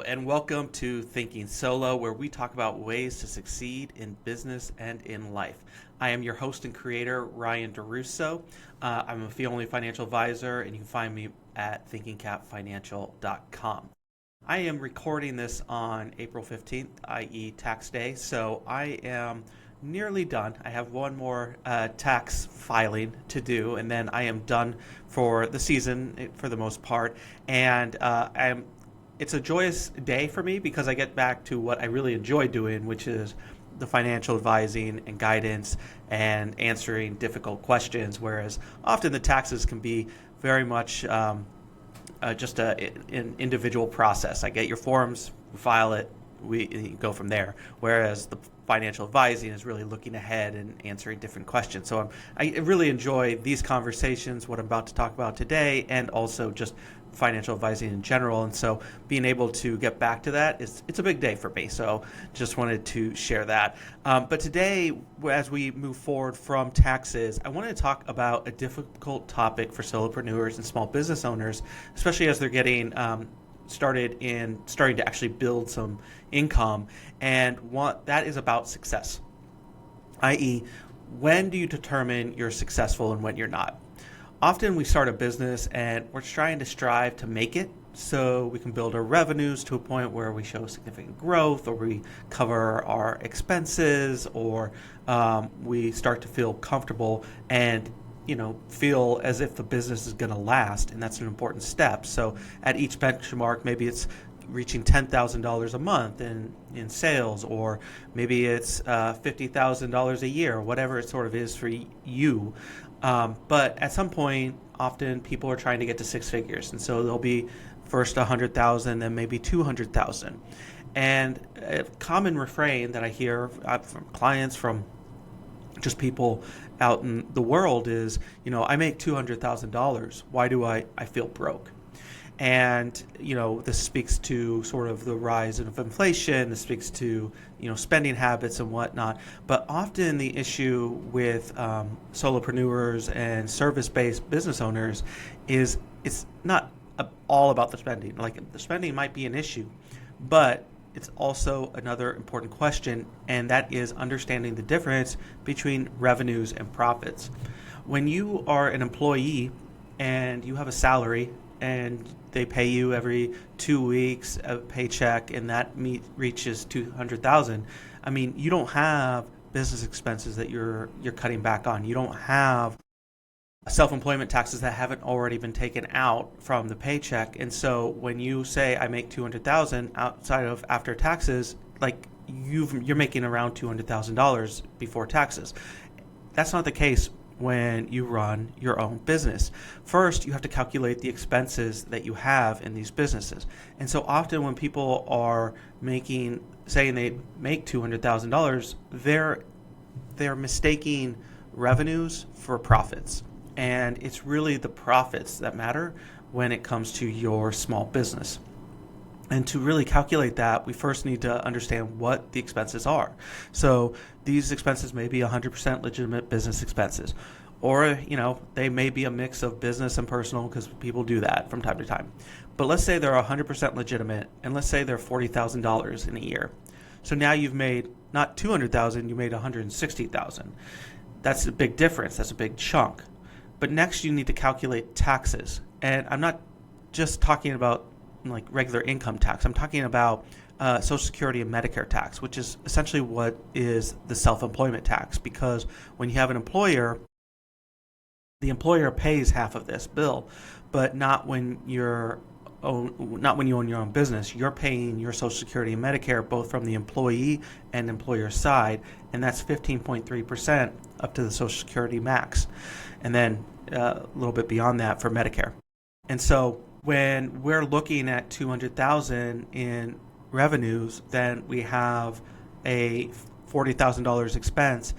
and welcome to Thinking Solo, where we talk about ways to succeed in business and in life. I am your host and creator, Ryan Derousseau. I'm a fee-only financial advisor, and you can find me at thinkingcapfinancial.com. I am recording this on April 15th, i.e. tax day, so I am nearly done. I have one more tax filing to do, and then I am done for the season for the most part. And it's a joyous day for me because I get back to what I really enjoy doing, which is the financial advising and guidance and answering difficult questions, whereas often the taxes can be very much just an individual process. I get your forms, we file it, we go from there, whereas the financial advising is really looking ahead and answering different questions. So I really enjoy these conversations, what I'm about to talk about today, and also just financial advising in general. And so being able to get back to that it's a big day for me. So just wanted to share that. But today, as we move forward from taxes, I wanted to talk about a difficult topic for solopreneurs and small business owners, especially as they're getting starting to actually build some income, and what that is about success, i.e. when do you determine you're successful and when you're not. Often we start a business and we're trying to strive to make it so we can build our revenues to a point where we show significant growth, or we cover our expenses, or we start to feel comfortable and feel as if the business is going to last, and that's an important step. So at each benchmark, maybe it's reaching $10,000 a month in sales, or maybe it's $50,000 a year, whatever it sort of is for you. But at some point, often people are trying to get to six figures, and so there'll be first 100,000, then maybe 200,000. And a common refrain that I hear from clients, from just people out in the world is, I make $200,000. Why do I feel broke? And, this speaks to sort of the rise of inflation. This speaks to, spending habits and whatnot. But often the issue with solopreneurs and service-based business owners is it's not all about the spending. Like, the spending might be an issue, but it's also another important question, and that is understanding the difference between revenues and profits. When you are an employee and you have a salary and they pay you every 2 weeks a paycheck, and that reaches $200,000, I mean, you don't have business expenses that you're cutting back on. You don't have self-employment taxes that haven't already been taken out from the paycheck. And so when you say I make $200,000 outside of after taxes, like you're making around $200,000 before taxes. That's not the case when you run your own business. First, you have to calculate the expenses that you have in these businesses. And so often when people are saying they make $200,000, they're mistaking revenues for profits. And it's really the profits that matter when it comes to your small business. And to really calculate that, we first need to understand what the expenses are. So these expenses may be 100% legitimate business expenses, or they may be a mix of business and personal, because people do that from time to time. But let's say they're 100% legitimate, and let's say they're $40,000 in a year. So now you've made not $200,000, you made $160,000. That's a big difference. That's a big chunk. But next you need to calculate taxes. And I'm not just talking about like regular income tax. I'm talking about Social Security and Medicare tax, which is essentially what is the self-employment tax. Because when you have an employer, the employer pays half of this bill, but not when you own your own business. You're paying your Social Security and Medicare both from the employee and employer side, and that's 15.3% up to the Social Security max, and then a little bit beyond that for Medicare. And so when we're looking at $200,000 in revenues, then we have a $40,000 expense.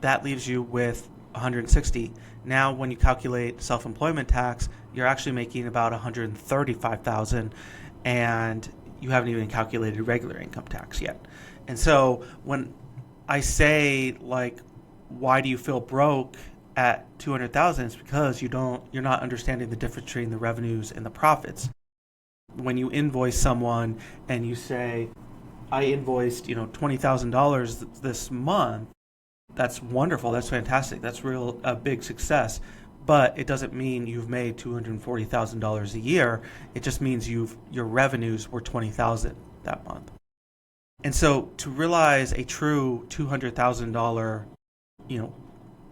That leaves you with $160,000. Now, when you calculate self-employment tax, you're actually making about $135,000, and you haven't even calculated regular income tax yet. And so when I say, like, why do you feel broke at $200,000? It's because you're not understanding the difference between the revenues and the profits. when you invoice someone and you say, I invoiced, $20,000 this month, that's wonderful. That's fantastic. That's a big success. But it doesn't mean you've made $240,000 a year. It just means your revenues were $20,000 that month. And so to realize a true $200,000,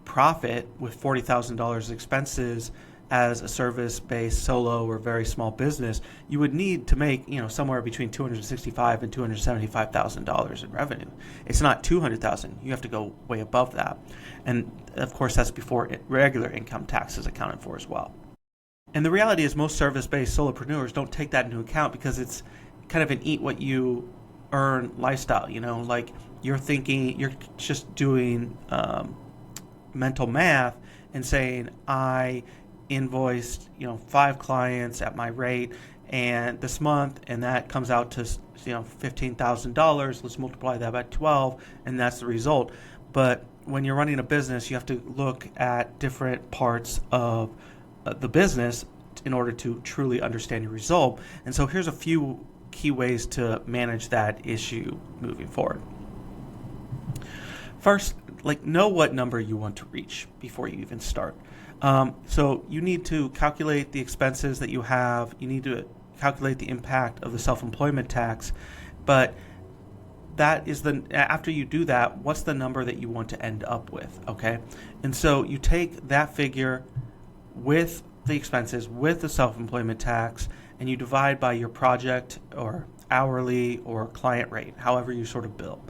profit with $40,000 expenses as a service-based solo or very small business, you would need to make somewhere between $265,000 and $275,000 in revenue. It's not $200,000. You have to go way above that, and of course that's before regular income tax is accounted for as well. And the reality is most service-based solopreneurs don't take that into account because it's kind of an eat what you earn lifestyle. Like you're just doing mental math and saying, I invoiced 5 clients at my rate and this month, and that comes out to $15,000. Let's multiply that by 12, and that's the result. But when you're running a business, you have to look at different parts of the business in order to truly understand your result. And so here's a few key ways to manage that issue moving forward. First, know what number you want to reach before you even start. So you need to calculate the expenses that you have. You need to calculate the impact of the self-employment tax. But that is after you do that, what's the number that you want to end up with, okay? And so you take that figure with the expenses, with the self-employment tax, and you divide by your project or hourly or client rate, however you sort of bill.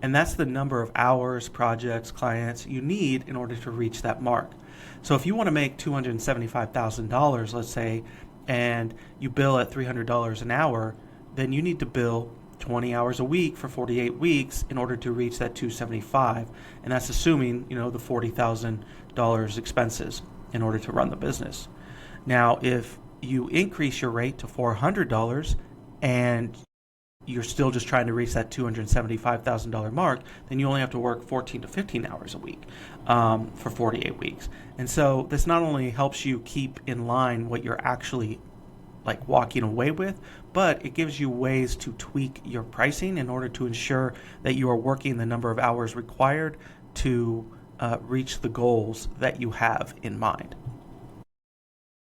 And that's the number of hours, projects, clients you need in order to reach that mark. So if you want to make $275,000, let's say, and you bill at $300 an hour, then you need to bill 20 hours a week for 48 weeks in order to reach that $275,000. And that's assuming, the $40,000 expenses in order to run the business. Now, if you increase your rate to $400 and you're still just trying to reach that $275,000 mark, then you only have to work 14 to 15 hours a week for 48 weeks. And so this not only helps you keep in line what you're actually walking away with, but it gives you ways to tweak your pricing in order to ensure that you are working the number of hours required to reach the goals that you have in mind.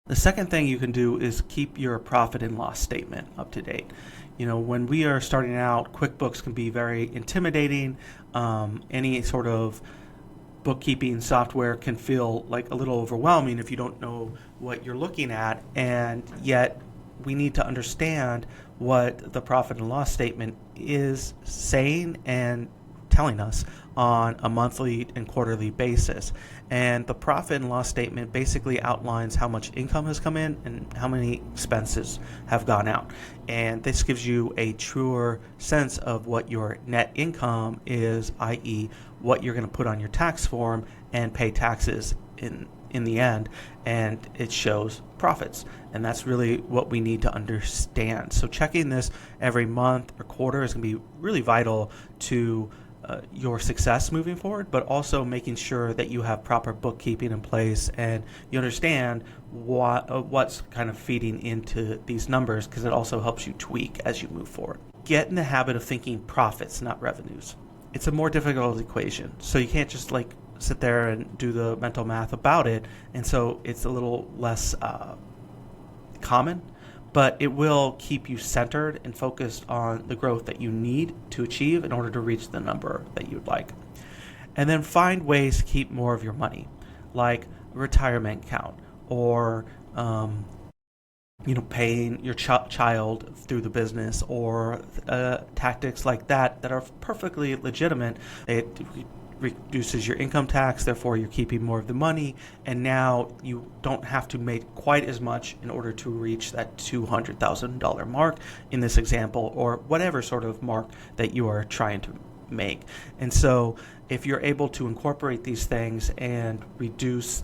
The second thing you can do is keep your profit and loss statement up to date. When we are starting out, QuickBooks can be very intimidating. Any sort of bookkeeping software can feel like a little overwhelming if you don't know what you're looking at, and yet we need to understand what the profit and loss statement is saying and telling us on a monthly and quarterly basis. And the profit and loss statement basically outlines how much income has come in and how many expenses have gone out. And this gives you a truer sense of what your net income is, i.e. what you're going to put on your tax form and pay taxes in the end, and it shows profits. And that's really what we need to understand. So checking this every month or quarter is going to be really vital to your success moving forward, but also making sure that you have proper bookkeeping in place and you understand what's kind of feeding into these numbers, because it also helps you tweak as you move forward. Get in the habit of thinking profits, not revenues. It's a more difficult equation, so you can't just sit there and do the mental math about it, and so it's a little less common, but it will keep you centered and focused on the growth that you need to achieve in order to reach the number that you'd like. And then find ways to keep more of your money, like a retirement account or paying your child through the business, or tactics like that are perfectly legitimate. It reduces your income tax, therefore you're keeping more of the money, and now you don't have to make quite as much in order to reach that $200,000 mark in this example, or whatever sort of mark that you are trying to make. And so if you're able to incorporate these things and reduce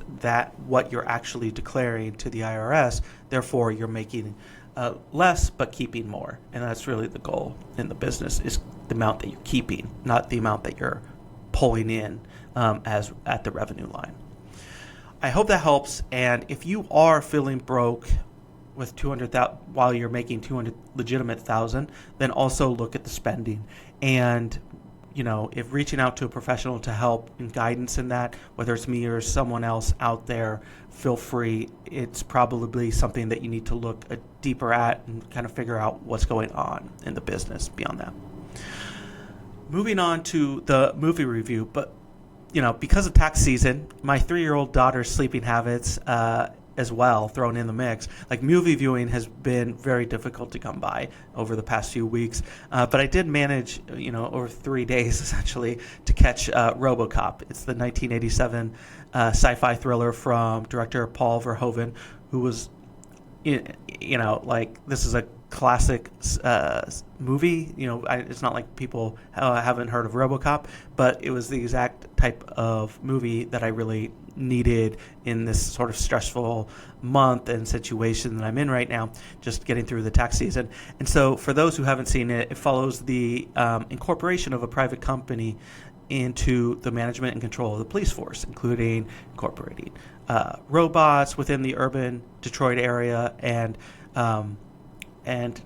what you're actually declaring to the IRS, therefore you're making less but keeping more. And that's really the goal in the business, is the amount that you're keeping, not the amount that you're pulling in as at the revenue line. I hope that helps. And if you are feeling broke with 200,000 while you're making 200 legitimate thousand, then also look at the spending. And if reaching out to a professional to help and guidance in that, whether it's me or someone else out there, feel free. It's probably something that you need to look deeper at and kind of figure out what's going on in the business beyond that. Moving on to the movie review, but because of tax season, my 3-year-old daughter's sleeping habits as well thrown in the mix. Like, movie viewing has been very difficult to come by over the past few weeks, but I did manage, over 3 days essentially, to catch RoboCop. It's the 1987 sci-fi thriller from director Paul Verhoeven, who was, this is a classic movie. It's not like people haven't heard of RoboCop, but it was the exact type of movie that I really needed in this sort of stressful month and situation that I'm in right now, just getting through the tax season. And so for those who haven't seen it, it follows the incorporation of a private company into the management and control of the police force, including incorporating robots within the urban Detroit area and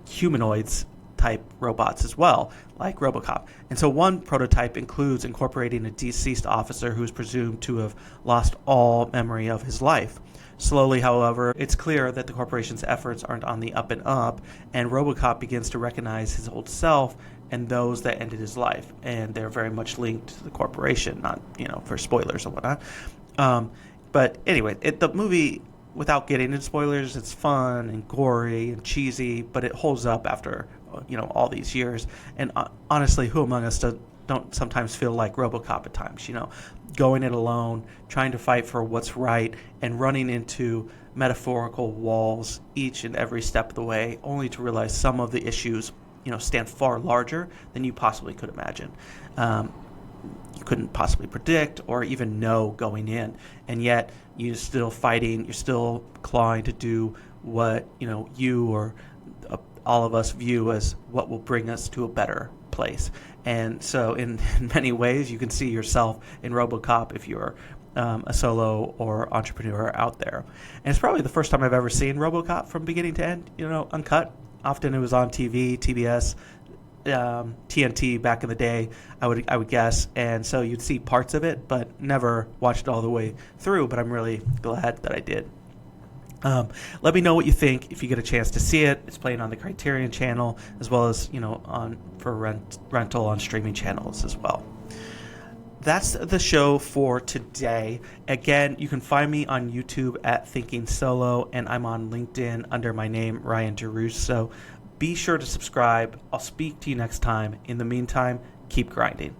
humanoids type robots as well, like RoboCop. And so one prototype includes incorporating a deceased officer who is presumed to have lost all memory of his life. Slowly, however, it's clear that the corporation's efforts aren't on the up and up, and RoboCop begins to recognize his old self and those that ended his life. And they're very much linked to the corporation, not, for spoilers and whatnot. But anyway, the movie, without getting into spoilers, it's fun and gory and cheesy, but it holds up after all these years. And honestly, who among us don't sometimes feel like RoboCop at times? Going it alone, trying to fight for what's right, and running into metaphorical walls each and every step of the way, only to realize some of the issues stand far larger than you possibly could imagine. You couldn't possibly predict or even know going in, and yet you're still fighting, you're still clawing to do what you or all of us view as what will bring us to a better place. And so in many ways you can see yourself in RoboCop if you're a solo or entrepreneur out there. And it's probably the first time I've ever seen RoboCop from beginning to end, uncut. Often it was on TV, TBS, TNT back in the day, I would guess, and so you'd see parts of it, but never watched it all the way through. But I'm really glad that I did. Let me know what you think if you get a chance to see it. It's playing on the Criterion channel as well as for rental on streaming channels as well. That's the show for today. Again, you can find me on YouTube at Thinking Solo, and I'm on LinkedIn under my name, Ryan Derousseau. Be sure to subscribe. I'll speak to you next time. In the meantime, keep grinding.